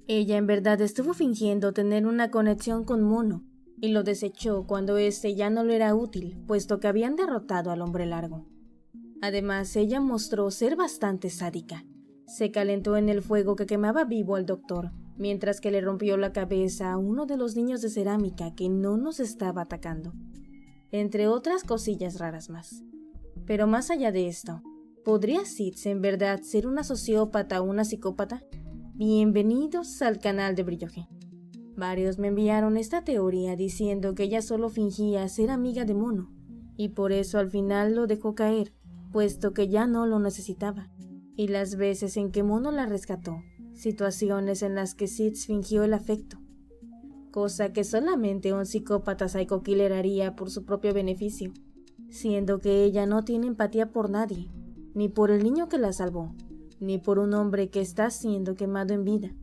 Ella en verdad estuvo fingiendo tener una conexión con Mono, y lo desechó cuando éste ya no le era útil, puesto que habían derrotado al hombre largo. Además, ella mostró ser bastante sádica. Se calentó en el fuego que quemaba vivo al doctor, mientras que le rompió la cabeza a uno de los niños de cerámica que no nos estaba atacando, entre otras cosillas raras más. Pero más allá de esto, ¿podría Sid's en verdad ser una sociópata o una psicópata? Bienvenidos al canal de Brilloje. Varios me enviaron esta teoría diciendo que ella solo fingía ser amiga de Mono, y por eso al final lo dejó caer, puesto que ya no lo necesitaba. Y las veces en que Mono la rescató, situaciones en las que Sid fingió el afecto, cosa que solamente un psicópata psycho killer haría por su propio beneficio, siendo que ella no tiene empatía por nadie, ni por el niño que la salvó, ni por un hombre que está siendo quemado en vida.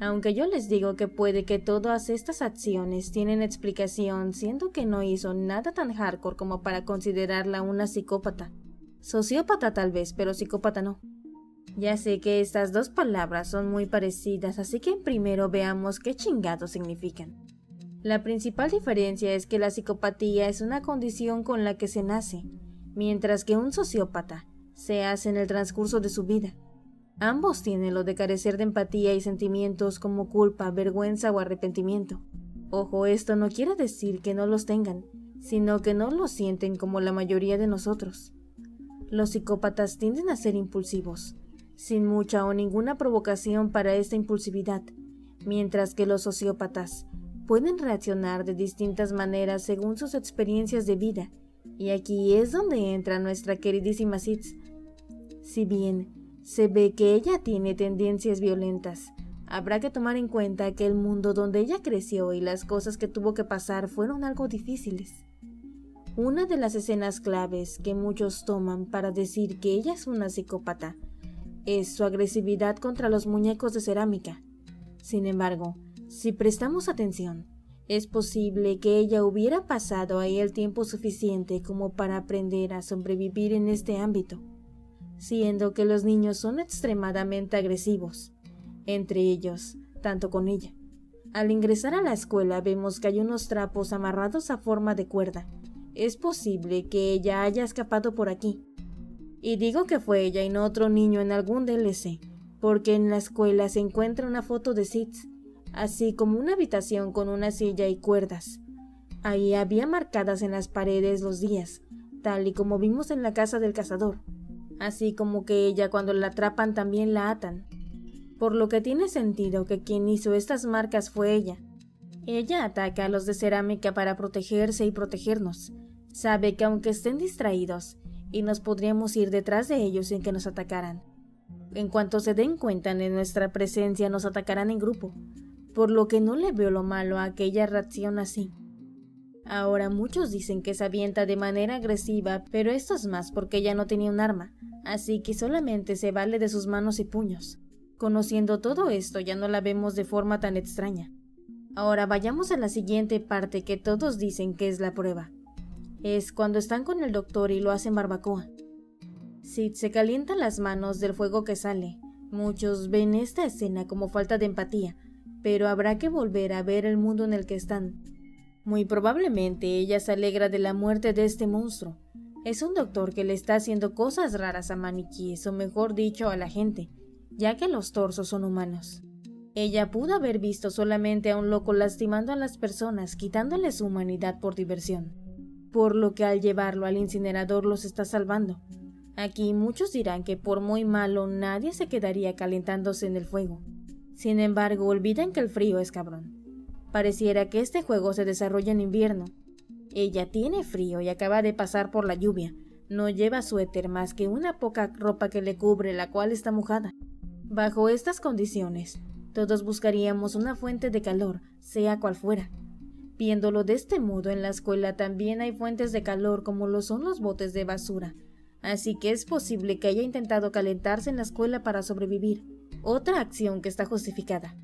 Aunque yo les digo que puede que todas estas acciones tienen explicación, siendo que no hizo nada tan hardcore como para considerarla una psicópata. Sociópata tal vez, pero psicópata no. Ya sé que estas dos palabras son muy parecidas, así que primero veamos qué chingados significan. La principal diferencia es que la psicopatía es una condición con la que se nace, mientras que un sociópata se hace en el transcurso de su vida. Ambos tienen lo de carecer de empatía y sentimientos como culpa, vergüenza o arrepentimiento. Ojo, esto no quiere decir que no los tengan, sino que no los sienten como la mayoría de nosotros. Los psicópatas tienden a ser impulsivos, sin mucha o ninguna provocación para esta impulsividad, mientras que los sociópatas pueden reaccionar de distintas maneras según sus experiencias de vida, y aquí es donde entra nuestra queridísima Sid. Si bien se ve que ella tiene tendencias violentas, habrá que tomar en cuenta que el mundo donde ella creció y las cosas que tuvo que pasar fueron algo difíciles. Una de las escenas claves que muchos toman para decir que ella es una psicópata es su agresividad contra los muñecos de cerámica. Sin embargo, si prestamos atención, es posible que ella hubiera pasado ahí el tiempo suficiente como para aprender a sobrevivir en este ámbito, siendo que los niños son extremadamente agresivos, entre ellos, tanto con ella. Al ingresar a la escuela vemos que hay unos trapos amarrados a forma de cuerda. Es posible que ella haya escapado por aquí. Y digo que fue ella y no otro niño en algún DLC, porque en la escuela se encuentra una foto de Sid, así como una habitación con una silla y cuerdas. Ahí había marcadas en las paredes los días, tal y como vimos en la casa del cazador, así como que ella cuando la atrapan también la atan, por lo que tiene sentido que quien hizo estas marcas fue ella. Ella ataca a los de cerámica para protegerse y protegernos. Sabe que aunque estén distraídos, y nos podríamos ir detrás de ellos sin que nos atacaran. En cuanto se den cuenta de nuestra presencia, nos atacarán en grupo, por lo que no le veo lo malo a que ella reaccione así. Ahora muchos dicen que se avienta de manera agresiva, pero esto es más porque ella no tenía un arma, así que solamente se vale de sus manos y puños. Conociendo todo esto, ya no la vemos de forma tan extraña. Ahora vayamos a la siguiente parte que todos dicen que es la prueba. Es cuando están con el doctor y lo hacen barbacoa. Sid se calienta las manos del fuego que sale. Muchos ven esta escena como falta de empatía, pero habrá que volver a ver el mundo en el que están. Muy probablemente ella se alegra de la muerte de este monstruo. Es un doctor que le está haciendo cosas raras a maniquíes, o mejor dicho, a la gente, ya que los torsos son humanos. Ella pudo haber visto solamente a un loco lastimando a las personas, quitándoles su humanidad por diversión, por lo que al llevarlo al incinerador los está salvando. Aquí muchos dirán que por muy malo nadie se quedaría calentándose en el fuego. Sin embargo, olvidan que el frío es cabrón. Pareciera que este juego se desarrolla en invierno. Ella tiene frío y acaba de pasar por la lluvia. No lleva suéter más que una poca ropa que le cubre, la cual está mojada. Bajo estas condiciones, todos buscaríamos una fuente de calor, sea cual fuera. Viéndolo de este modo, en la escuela también hay fuentes de calor como lo son los botes de basura, así que es posible que haya intentado calentarse en la escuela para sobrevivir, otra acción que está justificada.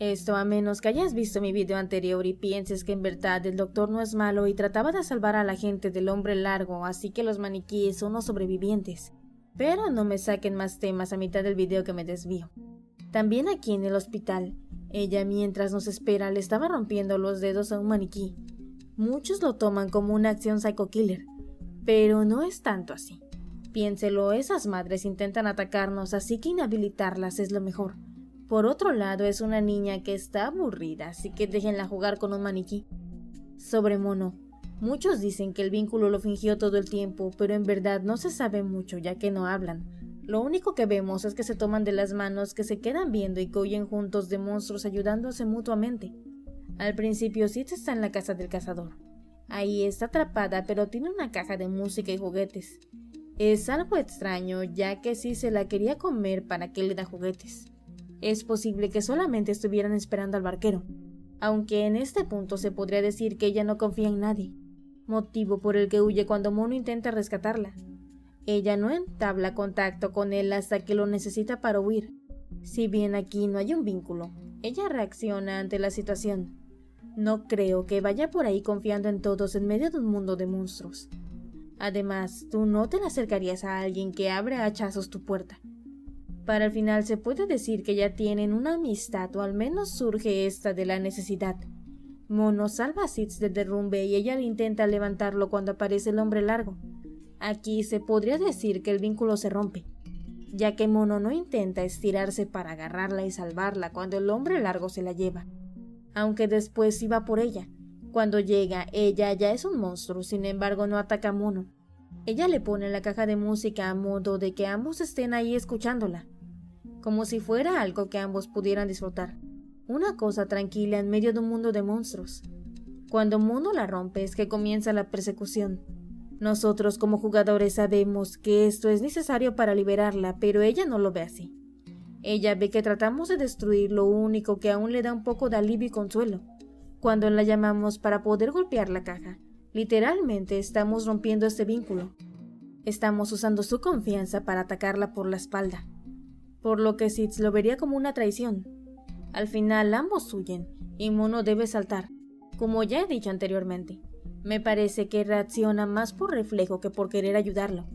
Esto a menos que hayas visto mi video anterior y pienses que en verdad el doctor no es malo y trataba de salvar a la gente del hombre largo, así que los maniquíes son los sobrevivientes. Pero no me saquen más temas a mitad del video que me desvío. También aquí en el hospital, ella mientras nos espera le estaba rompiendo los dedos a un maniquí. Muchos lo toman como una acción psycho killer, pero no es tanto así. Piénselo, esas madres intentan atacarnos, así que inhabilitarlas es lo mejor. Por otro lado, es una niña que está aburrida, así que déjenla jugar con un maniquí. Sobre Mono, muchos dicen que el vínculo lo fingió todo el tiempo, pero en verdad no se sabe mucho ya que no hablan. Lo único que vemos es que se toman de las manos, que se quedan viendo y que huyen juntos de monstruos ayudándose mutuamente. Al principio Sid está en la casa del cazador. Ahí está atrapada, pero tiene una caja de música y juguetes. Es algo extraño, ya que Sid se la quería comer para que le da juguetes. Es posible que solamente estuvieran esperando al barquero, aunque en este punto se podría decir que ella no confía en nadie, motivo por el que huye cuando Mono intenta rescatarla. Ella no entabla contacto con él hasta que lo necesita para huir. Si bien aquí no hay un vínculo, ella reacciona ante la situación. No creo que vaya por ahí confiando en todos en medio de un mundo de monstruos. Además, tú no te le acercarías a alguien que abre a hachazos tu puerta. Para el final se puede decir que ya tienen una amistad, o al menos surge esta de la necesidad. Mono salva a Sid del derrumbe y ella le intenta levantarlo cuando aparece el hombre largo. Aquí se podría decir que el vínculo se rompe, ya que Mono no intenta estirarse para agarrarla y salvarla cuando el hombre largo se la lleva, aunque después iba por ella. Cuando llega, ella ya es un monstruo, sin embargo no ataca a Mono. Ella le pone la caja de música a modo de que ambos estén ahí escuchándola, como si fuera algo que ambos pudieran disfrutar. Una cosa tranquila en medio de un mundo de monstruos. Cuando Mono la rompe es que comienza la persecución. Nosotros como jugadores sabemos que esto es necesario para liberarla, pero ella no lo ve así. Ella ve que tratamos de destruir lo único que aún le da un poco de alivio y consuelo. Cuando la llamamos para poder golpear la caja, literalmente estamos rompiendo este vínculo. Estamos usando su confianza para atacarla por la espalda, por lo que Sid lo vería como una traición. Al final ambos huyen, y Mono debe saltar, como ya he dicho anteriormente. Me parece que reacciona más por reflejo que por querer ayudarlo.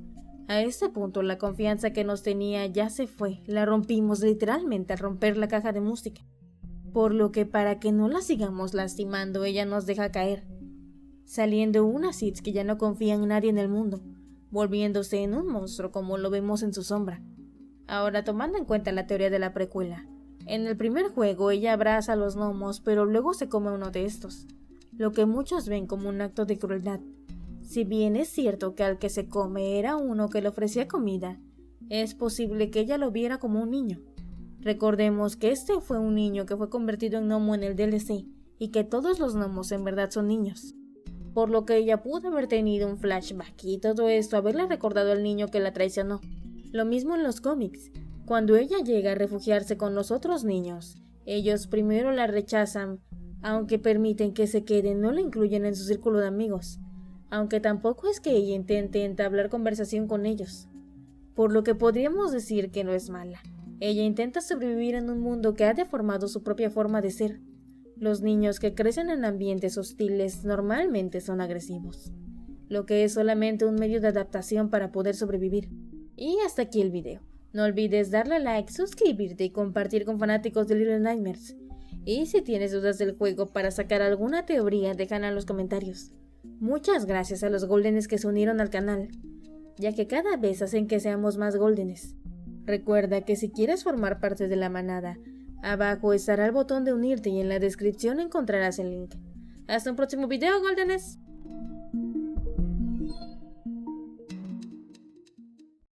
A este punto la confianza que nos tenía ya se fue, la rompimos literalmente al romper la caja de música. Por lo que para que no la sigamos lastimando, ella nos deja caer, saliendo una Sid que ya no confía en nadie en el mundo, volviéndose en un monstruo como lo vemos en su sombra. Ahora, tomando en cuenta la teoría de la precuela, en el primer juego ella abraza a los gnomos, pero luego se come uno de estos, lo que muchos ven como un acto de crueldad. Si bien es cierto que al que se come era uno que le ofrecía comida, es posible que ella lo viera como un niño. Recordemos que este fue un niño que fue convertido en gnomo en el DLC, y que todos los gnomos en verdad son niños, por lo que ella pudo haber tenido un flashback y todo esto haberle recordado al niño que la traicionó. Lo mismo en los cómics, cuando ella llega a refugiarse con los otros niños, ellos primero la rechazan, aunque permiten que se quede, no la incluyen en su círculo de amigos, aunque tampoco es que ella intente entablar conversación con ellos, por lo que podríamos decir que no es mala. Ella intenta sobrevivir en un mundo que ha deformado su propia forma de ser. Los niños que crecen en ambientes hostiles normalmente son agresivos, lo que es solamente un medio de adaptación para poder sobrevivir. Y hasta aquí el video. No olvides darle like, suscribirte y compartir con fanáticos de Little Nightmares. Y si tienes dudas del juego para sacar alguna teoría, déjala en los comentarios. Muchas gracias a los goldenes que se unieron al canal, ya que cada vez hacen que seamos más goldenes. Recuerda que si quieres formar parte de la manada, abajo estará el botón de unirte y en la descripción encontrarás el link. Hasta un próximo video, goldenes.